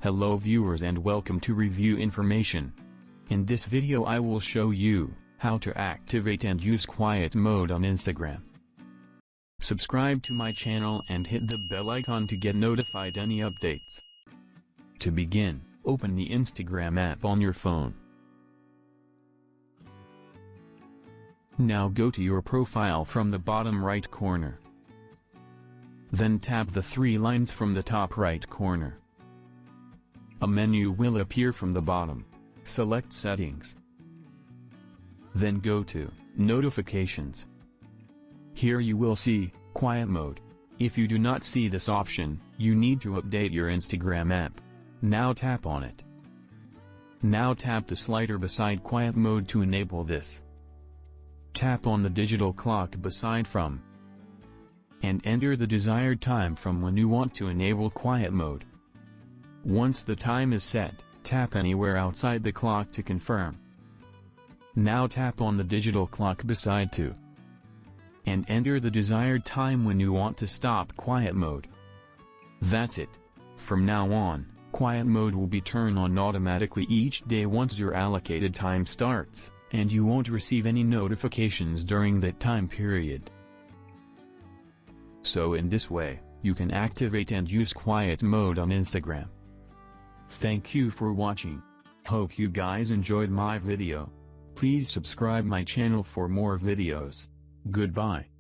Hello viewers and welcome to Review Information. In this video I will show you how to activate and use quiet mode on Instagram. Subscribe to my channel and hit the bell icon to get notified any updates. To begin, open the Instagram app on your phone. Now go to your profile from the bottom right corner. Then tap the three lines from the top right corner. A menu will appear from the bottom. Select Settings. Then go to Notifications. Here you will see Quiet Mode. If you do not see this option, you need to update your Instagram app. Now tap on it. Now tap the slider beside Quiet Mode to enable this. Tap on the digital clock beside From and enter the desired time from when you want to enable quiet mode. Once the time is set, tap anywhere outside the clock to confirm. Now tap on the digital clock beside To and enter the desired time when you want to stop quiet mode. That's it. From now on, quiet mode will be turned on automatically each day once your allocated time starts, and you won't receive any notifications during that time period. So in this way, you can activate and use quiet mode on Instagram. Thank you for watching. Hope you guys enjoyed my video. Please subscribe my channel for more videos. Goodbye.